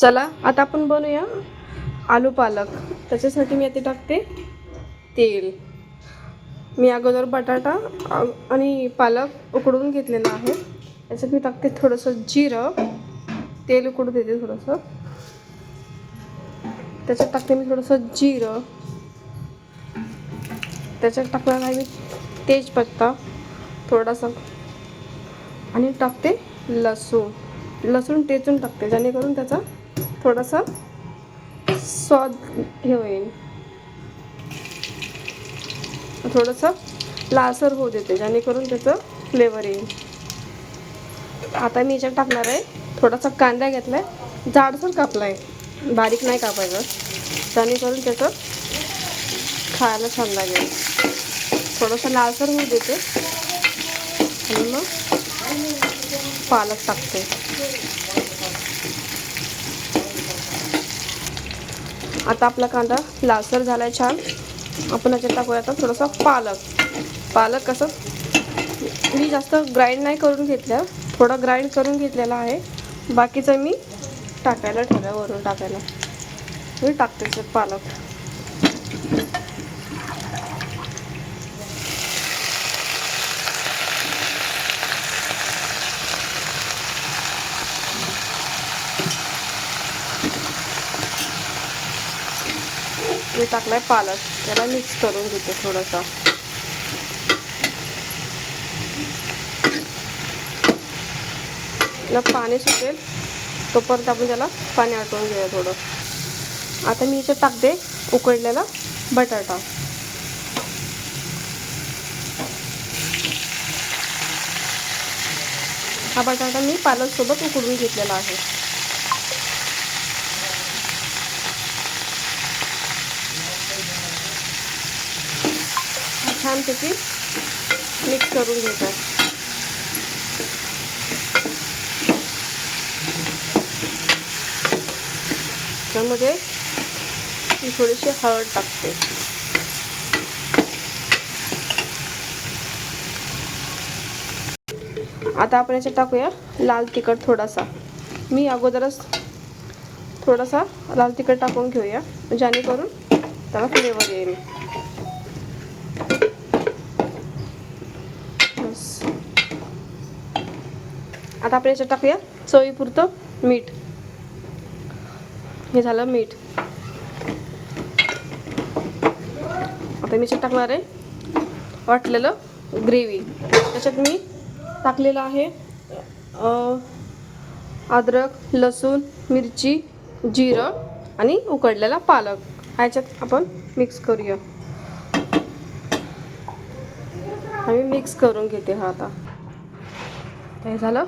चला आता आपण बनवूया आलू पालक. त्याच्यासाठी मी आता टाकते तेल. मी अगोदर बटाटा आणि पालक उकडून घेतलेला आहे. याच्यात मी टाकते थोडंसं जिरं. तेल उकडू देते थोडंसं. त्याच्यात टाकते मी थोडंसं जिरं. त्याच्यात टाकणार आहे मी तेजपत्ता थोडासा आणि टाकते लसूण टेचून टाकते, जेणेकरून त्याचा थोडासा स्वाद हे होईल. थोडंसं लालसर होऊ देते, जेणेकरून त्याचं फ्लेवर येईल. आता मी याच्यात टाकणार आहे थोडासा कांदा घेतला आहे, जाडसर कापला आहे, बारीक नाही कापायचं, जेणेकरून त्याचं खायला छान लागेल. थोडंसं लालसर होऊ देते आणि मग पालक टाकते. आता आपला कांदा लालसर झालाय छान. आपण याच्यात टाकूया आता थोडासा पालक कसं मी जास्त ग्राइंड नाही करून घेतलं, थोडं ग्राइंड करून घेतलेला आहे. बाकीचं मी टाकायला ठेवलं, वरून टाकायला मी टाकते त्याच्यात पालक. मी टाकलाय पालक, त्याला मिक्स करून घेते थोडासा. त्याला पाणी सुटेल तोपर्यंत आपण त्याला पाणी आटवून घेऊया थोडं. आता मी इथे टाकते उकडलेला बटाटा. हा बटाटा मी पालक सोबत उकडून घेतलेला आहे. छानपैकी मिक्स करून घ्यायचं. त्यामध्ये मी थोडीशी हळद टाकते. आता आपण याच्यात टाकूया लाल तिखट थोडासा. मी अगोदरच थोडासा लाल तिखट टाकून घेऊया, जेणेकरून त्याला फ्लेवर येईल. आता आपण याच्यात टाकूया चवीपुरतं मीठ. हे झालं मीठ. आता मी याच्यात टाकणार आहे वाटलेलं ग्रेव्ही. त्याच्यात मी टाकलेलं आहे अद्रक, लसूण, मिरची, जिरं आणि उकडलेला पालक. ह्याच्यात आपण मिक्स करूया. आम्ही मिक्स करून घेते. हा आता हे झालं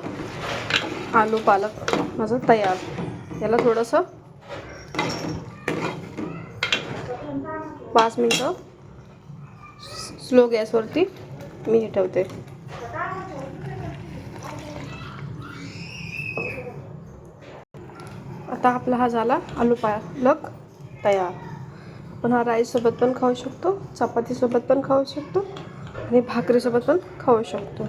आलू पालक माझं तयार. याला थोडंसं 5 मिनिटं स्लो गॅसवरती मी हे ठेवते. आता आपला हा झाला आलू पालक तयार. आपण हा राईससोबत पण खाऊ शकतो, चपातीसोबत पण खाऊ शकतो आणि भाकरीसोबत पण खाऊ शकतो.